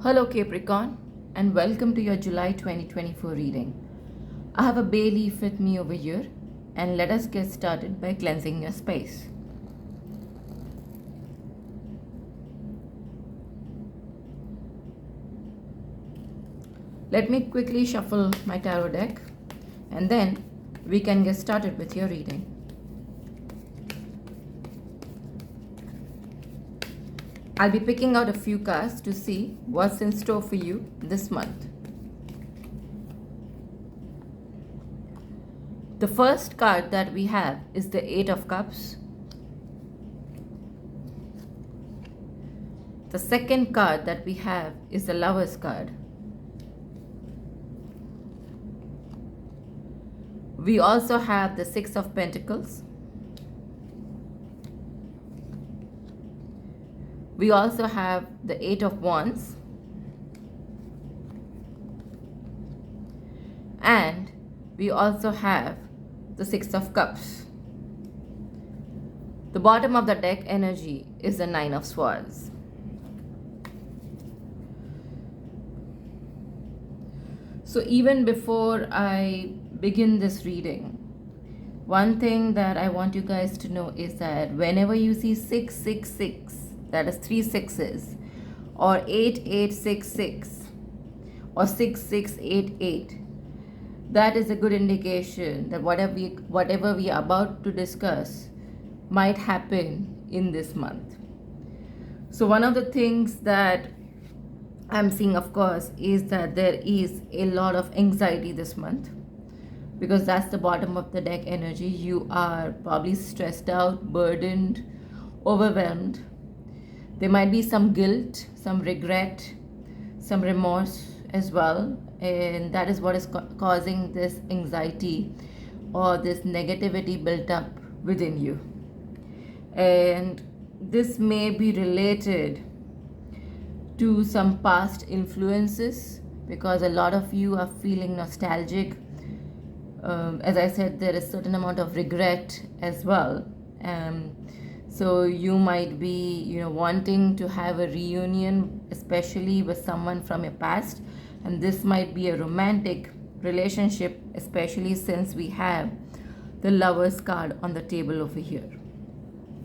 Hello Capricorn, and welcome to your July 2024 reading. I have a bay leaf with me over here, and let us get started by cleansing your space. Let me quickly shuffle my tarot deck, and then we can get started with your reading. I'll be picking out a few cards to see what's in store for you this month. The first card that we have is the Eight of Cups. The second card that we have is the Lover's card. We also have the Six of Pentacles. We also have the Eight of Wands. And we also have the Six of Cups. The bottom of the deck energy is the Nine of Swords. So even before I begin this reading, one thing that I want you guys to know is that whenever you see 666, that is 3 sixes, or 8866, or 6688, that is a good indication that whatever we are about to discuss might happen in this month. So one of the things that I'm seeing, of course, is that there is a lot of anxiety this month, because that's the bottom of the deck energy. You are probably stressed out, burdened, overwhelmed. There might be some guilt, some regret, some remorse as well, and that is what is causing this anxiety or this negativity built up within you. And this may be related to some past influences, because a lot of you are feeling nostalgic. As I said, there is a certain amount of regret as well. So you might be, wanting to have a reunion, especially with someone from your past. And this might be a romantic relationship, especially since we have the Lover's card on the table over here.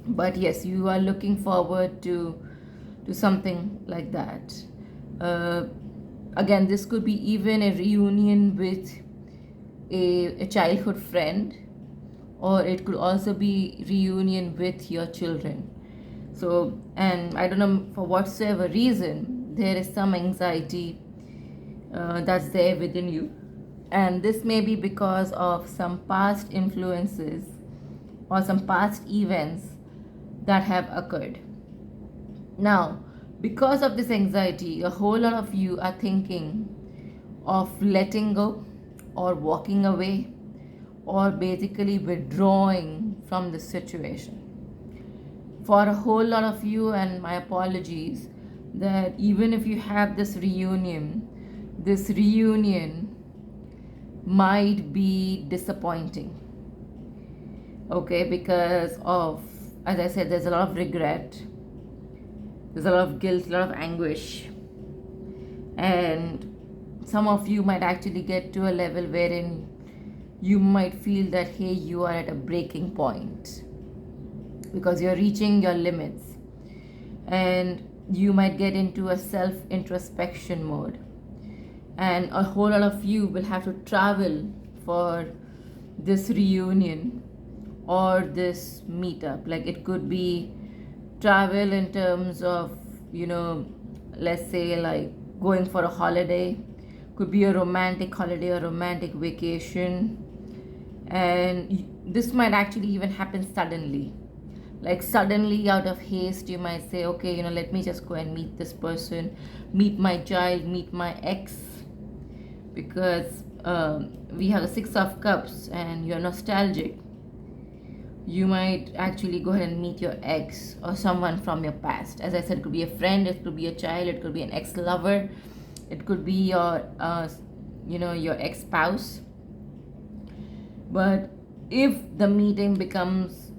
But yes, you are looking forward to something like that. Again, this could be even a reunion with a childhood friend, or it could also be reunion with your children. So, and I don't know, for whatsoever reason, there is some anxiety that's there within you, and this may be because of some past influences or some past events that have occurred. Now, because of this anxiety, a whole lot of you are thinking of letting go or walking away, or basically withdrawing from the situation. For a whole lot of you, and my apologies, that even if you have this reunion might be disappointing. Okay, because of, as I said, there's a lot of regret, there's a lot of guilt, a lot of anguish, and some of you might actually get to a level wherein you might feel that, hey, you are at a breaking point because you're reaching your limits, and you might get into a self-introspection mode, and a whole lot of you will have to travel for this reunion or this meetup. Like, it could be travel in terms of, let's say like going for a holiday, could be a romantic holiday or romantic vacation, and this might actually even happen suddenly. Like, suddenly, out of haste, you might say, okay, let me just go and meet this person, meet my child, meet my ex, because we have a Six of Cups and you're nostalgic. You might actually go ahead and meet your ex or someone from your past. As I said, it could be a friend, it could be a child, it could be an ex-lover, it could be your your ex-spouse. But if the meeting becomes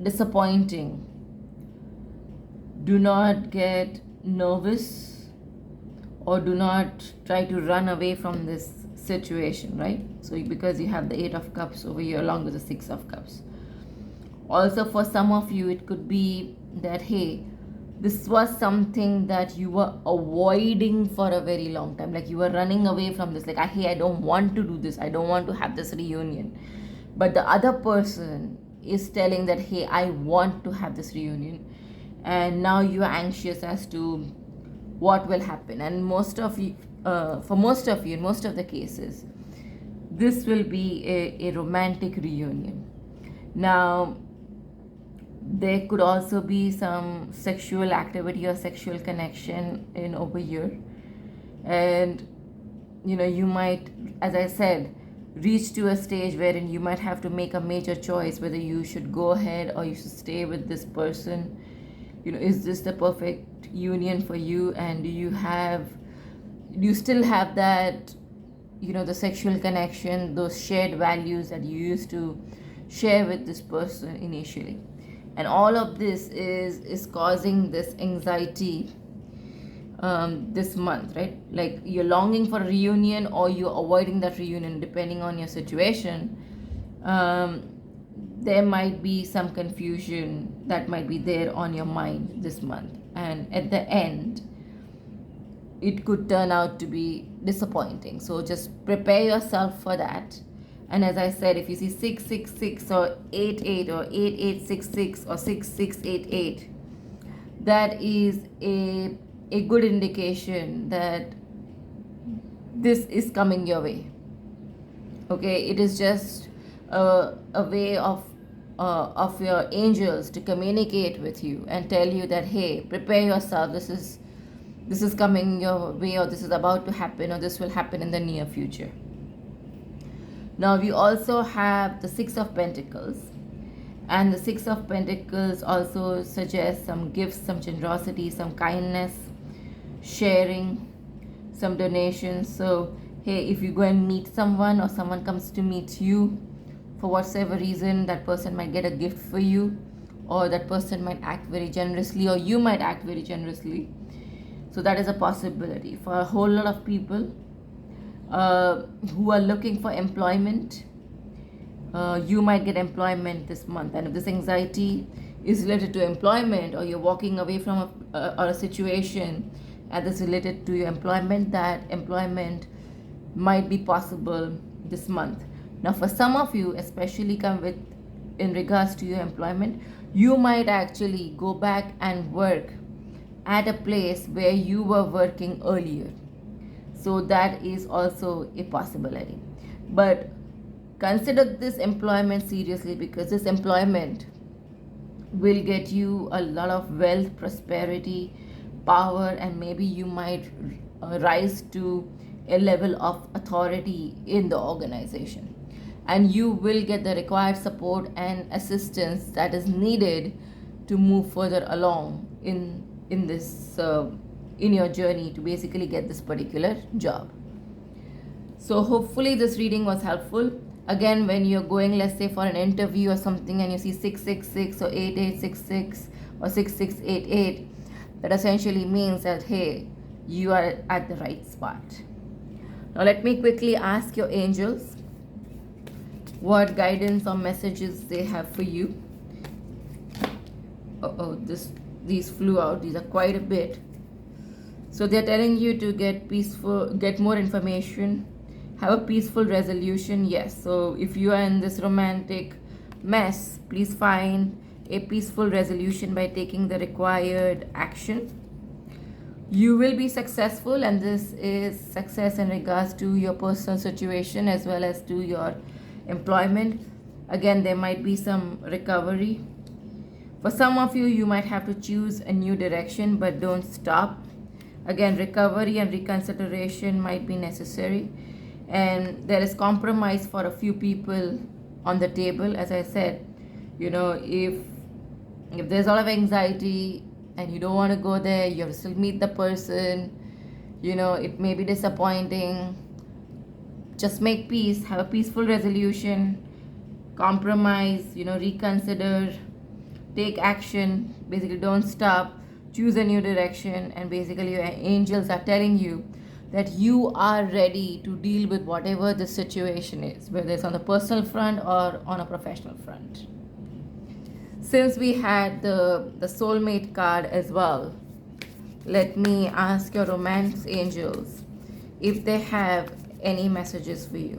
disappointing, do not get nervous or do not try to run away from this situation, right? So because you have the 8 of cups over here along with the 6 of cups. Also for some of you it could be that, hey, this was something that you were avoiding for a very long time, like you were running away from this, like, hey, I don't want to do this, I don't want to have this reunion, but the other person is telling that, hey, I want to have this reunion, and now you are anxious as to what will happen. And most of you, for most of you, in most of the cases, this will be a romantic reunion. Now there could also be some sexual activity or sexual connection in over here, and you might, as I said, reach to a stage wherein you might have to make a major choice whether you should go ahead or you should stay with this person. Is this the perfect union for you, and do you still have that, the sexual connection, those shared values that you used to share with this person initially. And all of this is causing this anxiety this month, right? Like you're longing for a reunion or you're avoiding that reunion, depending on your situation. There might be some confusion that might be there on your mind this month, and at the end it could turn out to be disappointing. So just prepare yourself for that. And as I said, if you see 666 or 88 or 8866 or 6688, that is a good indication that this is coming your way. Okay, it is just a way of your angels to communicate with you and tell you that, hey, prepare yourself, this is coming your way, or this is about to happen, or this will happen in the near future. Now we also have the 6 of Pentacles, and the 6 of Pentacles also suggests some gifts, some generosity, some kindness, sharing, some donations. So hey, if you go and meet someone or someone comes to meet you, for whatever reason, that person might get a gift for you, or that person might act very generously, or you might act very generously. So that is a possibility for a whole lot of people who are looking for employment. You might get employment this month, and if this anxiety is related to employment, or you're walking away from a situation that is related to your employment, that employment might be possible this month. Now for some of you, especially in regards to your employment, you might actually go back and work at a place where you were working earlier. So that is also a possibility. But consider this employment seriously, because this employment will get you a lot of wealth, prosperity, power, and maybe you might rise to a level of authority in the organization. And you will get the required support and assistance that is needed to move further along in this in your journey to basically get this particular job. So hopefully this reading was helpful. Again, when you're going, let's say, for an interview or something, and you see 666 or 8866 or 6688, that essentially means that, hey, you are at the right spot. Now let me quickly ask your angels what guidance or messages they have for you. These flew out. These are quite a bit. So they're telling you to get more information, have a peaceful resolution. Yes. So if you are in this romantic mess, please find a peaceful resolution by taking the required action. You will be successful, and this is success in regards to your personal situation as well as to your employment. Again, there might be some recovery. For some of you, you might have to choose a new direction, but don't stop. Again, recovery and reconsideration might be necessary, and there is compromise for a few people on the table. As I said, if there's a lot of anxiety and you don't want to go there, you have to still meet the person, it may be disappointing. Just make peace, have a peaceful resolution, compromise, reconsider, take action. Basically, don't stop. choose a new direction, and basically your angels are telling you that you are ready to deal with whatever the situation is, whether it's on the personal front or on a professional front. Since we had the soulmate card as well, let me ask your romance angels if they have any messages for you,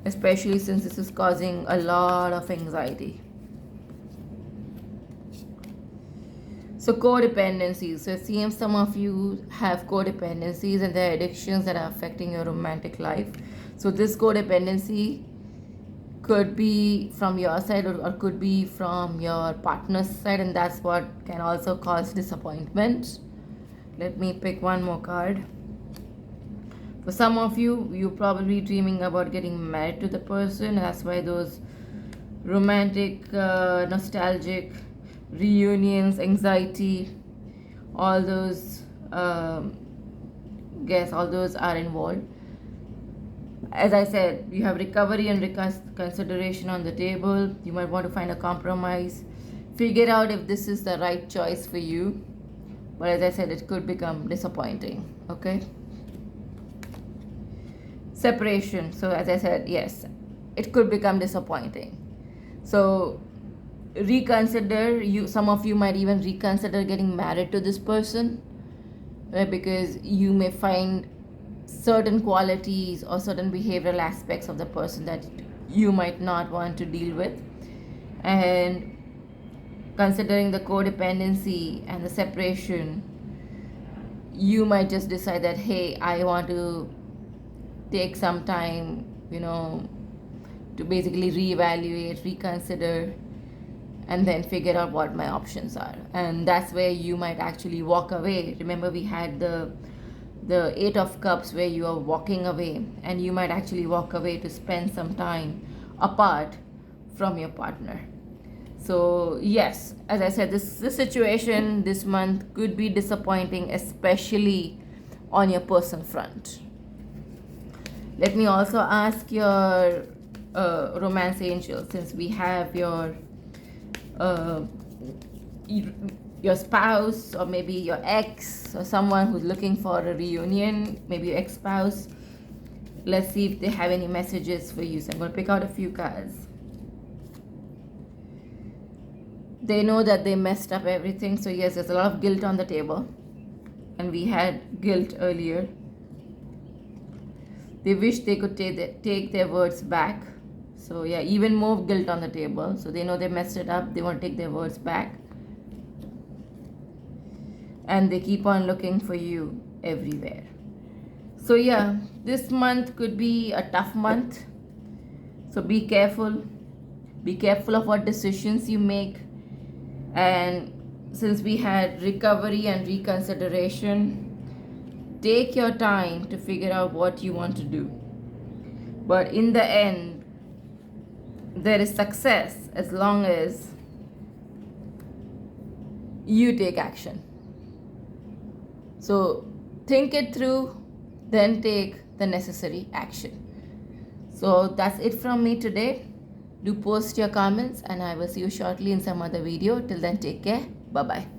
especially since this is causing a lot of anxiety. So codependencies. So it seems some of you have codependencies and there are addictions that are affecting your romantic life. So this codependency could be from your side or could be from your partner's side, and that's what can also cause disappointment. Let me pick one more card. For some of you, you're probably dreaming about getting married to the person. That's why those romantic, nostalgic reunions, anxiety, all those all those are involved. As I said, you have recovery and reconsideration on the table. You might want to find a compromise, figure out if this is the right choice for you. But as I said, it could become disappointing. Okay, separation. So as I said, yes, it could become disappointing. So reconsider. Some of you might even reconsider getting married to this person, right? Because you may find certain qualities or certain behavioral aspects of the person that you might not want to deal with. And considering the codependency and the separation, you might just decide that, hey, I want to take some time, to basically reevaluate, reconsider, and then figure out what my options are. And that's where you might actually walk away. Remember, we had the 8 of Cups where you are walking away, and you might actually walk away to spend some time apart from your partner. So yes, as I said, this situation this month could be disappointing, especially on your personal front. Let me also ask your romance angel, since we have your spouse or maybe your ex or someone who's looking for a reunion, maybe your ex-spouse. Let's see if they have any messages for you. So I'm going to pick out a few cards. They know that they messed up everything. So yes, there's a lot of guilt on the table. And we had guilt earlier. They wish they could take their words back. So yeah, even more guilt on the table. So they know they messed it up. They want to take their words back. And they keep on looking for you everywhere. So yeah, this month could be a tough month. So be careful. Be careful of what decisions you make. And since we had recovery and reconsideration, take your time to figure out what you want to do. But in the end, there is success as long as you take action. So think it through, then take the necessary action. So that's it from me today. Do post your comments, and I will see you shortly in some other video. Till then, take care. Bye-bye.